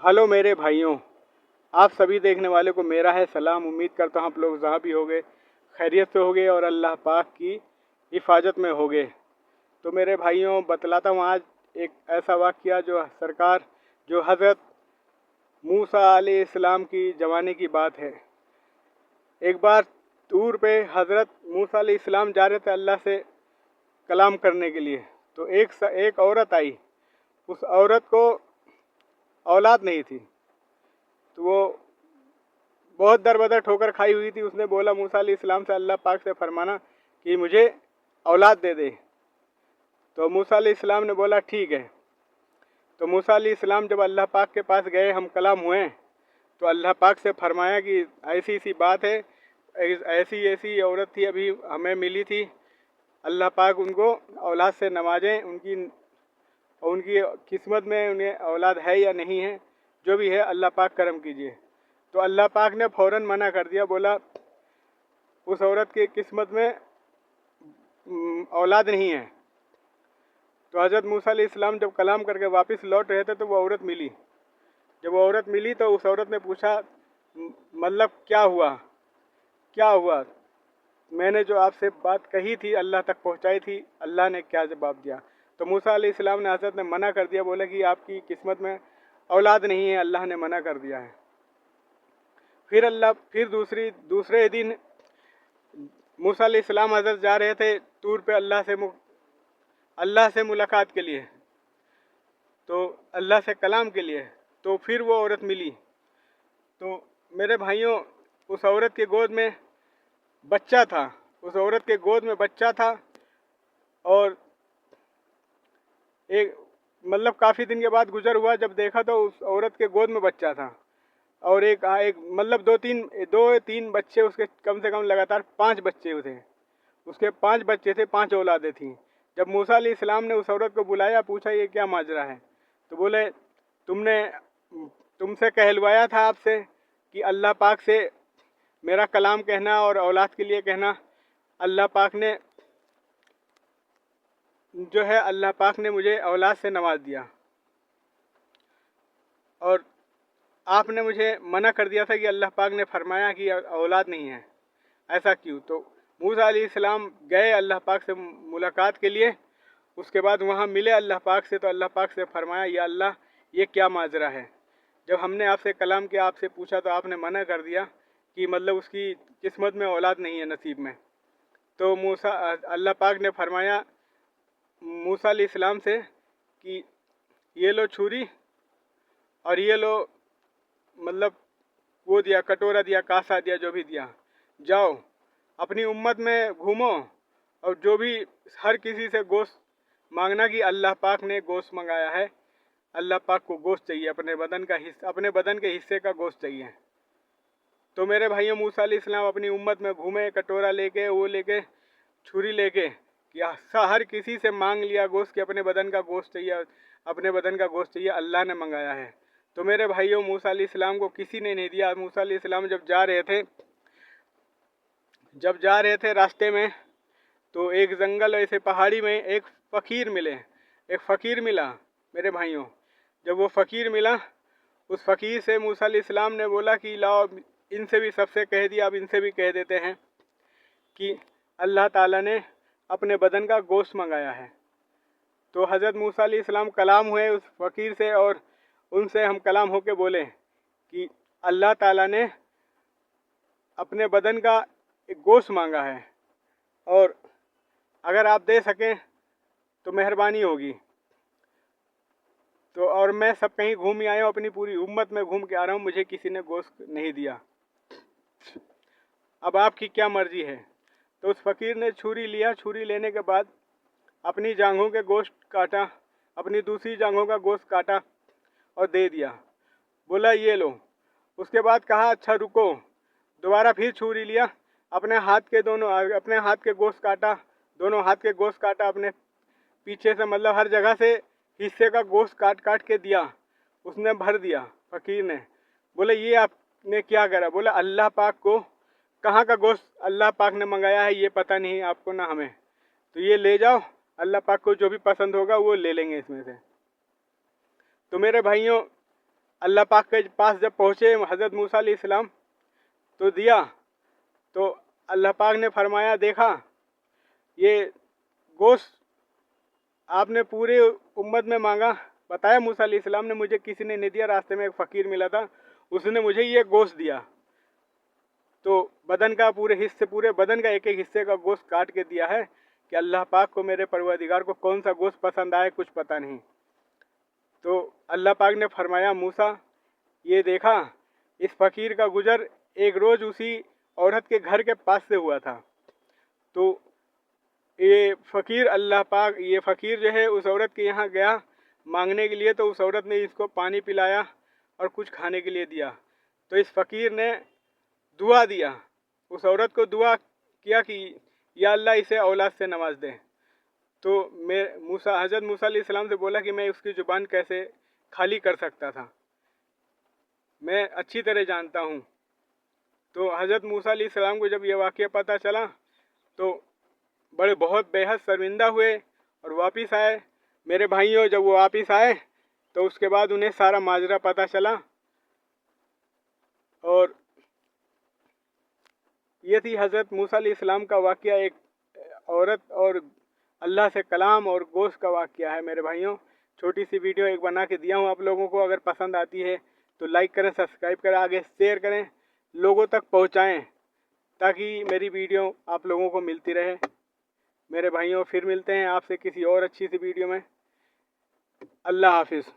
Hello मेरे भाइयों, आप सभी देखने वाले को मेरा है सलाम। उम्मीद करता हूँ आप लोग जहाँ भी होंगे खैरियत से होंगे और अल्लाह पाक की हिफाजत में होंगे। तो मेरे भाइयों, बतलाता हूँ आज एक ऐसा वाक़या जो हज़रत मूसा अलैहिस्सलाम की ज़माने की बात है। एक बार टूर पे हज़रत मूसा अलैहिस्सलाम जा रहे थे अल्लाह से कलाम करने के लिए। तो एक औरत आई। उस औरत को औलाद नहीं थी, तो वो बहुत दरबदर ठोकर खाई हुई थी। उसने बोला मूसा अलैहिस्सलाम से, अल्लाह पाक से फरमाना कि मुझे औलाद दे दे। तो मूसा अलैहिस्सलाम ने बोला ठीक है। तो मूसा अलैहिस्सलाम जब अल्लाह पाक के पास गए, हम कलाम हुए, तो अल्लाह पाक से फरमाया कि ऐसी सी बात है, ऐसी ऐसी औरत थी अभी हमें मिली थी, अल्लाह पाक उनको औलाद से नवाजें। उनकी किस्मत में उन्हें औलाद है या नहीं है, जो भी है अल्लाह पाक करम कीजिए। तो अल्लाह पाक ने फ़ौरन मना कर दिया, बोला उस औरत की किस्मत में औलाद नहीं है। तो हज़रत मूसा अलैहिस्सलाम जब कलाम करके वापस लौट रहे थे तो वो औरत मिली। जब वो औरत मिली तो उस औरत ने पूछा, मतलब क्या हुआ, क्या हुआ? मैंने जो आपसे बात कही थी, अल्लाह तक पहुंचाई थी, अल्लाह ने क्या जवाब दिया? तो मूसा अलैहिस्सलाम ने, हज़रत ने मना कर दिया, बोला कि आपकी किस्मत में औलाद नहीं है, अल्लाह ने मना कर दिया है। फिर दूसरे दिन मूसा अलैहिस्सलाम हज़रत जा रहे थे टूर पे अल्लाह से मुलाकात के लिए, तो अल्लाह से कलाम के लिए। तो फिर वो औरत मिली। तो मेरे भाइयों, उस औरत के गोद में बच्चा था। उस औरत के गोद में बच्चा था और एक मतलब काफ़ी दिन के बाद गुजर हुआ, जब देखा तो उस औरत के गोद में बच्चा था। और एक मतलब दो तीन बच्चे उसके, कम से कम लगातार 5 बच्चे थे उसके। 5 बच्चे थे, 5 औलादें थीं। जब मूसा अलैहिस्सलाम ने उस औरत को बुलाया, पूछा ये क्या माजरा है, तो बोले तुमसे कहलवाया था आपसे कि अल्लाह पाक से मेरा कलाम कहना और औलाद के लिए कहना। अल्लाह पाक ने अल्लाह पाक ने मुझे औलाद से नवाज दिया और आपने मुझे मना कर दिया था कि अल्लाह पाक ने फरमाया कि औलाद नहीं है, ऐसा क्यों? तो मूसा अलैहिस्सलाम गए अल्लाह पाक से मुलाकात के लिए। उसके बाद वहाँ मिले अल्लाह पाक से, तो अल्लाह पाक से फरमाया, या अल्लाह ये क्या माजरा है? जब हमने आपसे कलाम किया, आपसे पूछा, तो आपने मना कर दिया कि मतलब उसकी किस्मत में औलाद नहीं है, नसीब में। तो अल्लाह पाक ने फरमाया मूसा अलैहिस्सलाम से कि ये लो छुरी और ये लो, मतलब वो दिया, कटोरा दिया, कासा दिया, जो भी दिया, जाओ अपनी उम्मत में घूमो और जो भी हर किसी से गोश्त मांगना कि अल्लाह पाक ने गोश्त मंगाया है, अल्लाह पाक को गोश्त चाहिए, अपने बदन के हिस्से का गोश्त चाहिए। तो मेरे भाइयों, मूसा अलैहिस्सलाम अपनी उम्मत में घूमे, कटोरा लेके, वो लेके, छुरी लेके, कि हर किसी से मांग लिया गोश्त कि अपने बदन का गोश्त चाहिए, अपने बदन का गोश्त चाहिए, अल्लाह ने मंगाया है। तो मेरे भाइयों, मूसा अलैहिस्सलाम को किसी ने नहीं दिया। मूसा अलैहिस्सलाम जब जा रहे थे रास्ते में, तो एक जंगल, ऐसे पहाड़ी में एक फ़कीर मिला मेरे भाइयों। जब वो फ़कीर मिला, उस फ़कीर से मूसा अलैहिस्सलाम ने बोला कि लाओ, इनसे भी सबसे कह दिया, अब इनसे भी कह देते हैं कि अल्लाह ताला ने अपने बदन का गोश्त मंगाया है। तो हज़रत मूसा अलैहिस्सलाम कलाम हुए उस फ़कीर से, और उनसे हम कलाम होके बोले कि अल्लाह ताला ने अपने बदन का एक गोश्त मांगा है, और अगर आप दे सकें तो मेहरबानी होगी। तो और मैं सब कहीं घूम ही आया हूँ, अपनी पूरी उम्मत में घूम के आ रहा हूँ, मुझे किसी ने गोश्त नहीं दिया। अब आपकी क्या मर्जी है? तो उस फ़कीर ने छुरी लिया। छुरी लेने के बाद अपनी जांघों के गोश्त काटा, अपनी दूसरी जांघों का गोश्त काटा और दे दिया। बोला ये लो। उसके बाद कहा अच्छा रुको। दोबारा फिर छुरी लिया, अपने हाथ के गोश्त काटा, दोनों हाथ के गोश्त काटा, अपने पीछे से, मतलब हर जगह से हिस्से का गोश्त काट काट के दिया। उसने भर दिया फ़कीर ने। बोले ये आपने क्या करा? बोले अल्लाह पाक को, कहाँ का गोश्त अल्लाह पाक ने मंगाया है ये पता नहीं आपको ना हमें, तो ये ले जाओ, अल्लाह पाक को जो भी पसंद होगा वो ले लेंगे इसमें से। तो मेरे भाइयों, अल्लाह पाक के पास जब पहुँचे हज़रत मूसा अलैहिस्सलाम तो दिया, तो अल्लाह पाक ने फरमाया, देखा ये गोश्त आपने पूरे उम्मत में मांगा, बताया मूसा अलैहिस्सलाम ने, मुझे किसी ने नहीं दिया, रास्ते में एक फ़कीर मिला था, उसने मुझे ये गोश्त दिया। तो बदन का पूरे बदन का एक एक हिस्से का गोश्त काट के दिया है कि अल्लाह पाक को, मेरे परवरदिगार को कौन सा गोश्त पसंद आए कुछ पता नहीं। तो अल्लाह पाक ने फरमाया, मूसा ये देखा, इस फ़कीर का गुजर एक रोज़ उसी औरत के घर के पास से हुआ था। तो ये फ़कीर जो है उस औरत के यहाँ गया मांगने के लिए, तो उस औरत ने इसको पानी पिलाया और कुछ खाने के लिए दिया। तो इस फ़कीर ने दुआ दिया, उस औरत को दुआ किया कि या अल्लाह इसे औलाद से नवाज दे। तो हज़रत मूसा अलैहिस्सलाम से बोला कि मैं उसकी ज़ुबान कैसे खाली कर सकता था, मैं अच्छी तरह जानता हूँ। तो हज़रत मूसा अलैहिस्सलाम को जब यह वाक़या पता चला तो बहुत बेहद शर्मिंदा हुए और वापस आए। मेरे भाइयों, जब वो वापस आए तो उसके बाद उन्हें सारा माजरा पता चला, और ये थी हज़रत मूसा अलैहिस्सलाम का वाक़या, एक औरत और अल्लाह से कलाम और गोश्त का वाक़या है। मेरे भाइयों, छोटी सी वीडियो एक बना के दिया हूँ आप लोगों को। अगर पसंद आती है तो लाइक करें, सब्सक्राइब करें, आगे शेयर करें, लोगों तक पहुँचाएँ ताकि मेरी वीडियो आप लोगों को मिलती रहे। मेरे भाइयों, फिर मिलते हैं आपसे किसी और अच्छी सी वीडियो में। अल्लाह हाफिज़।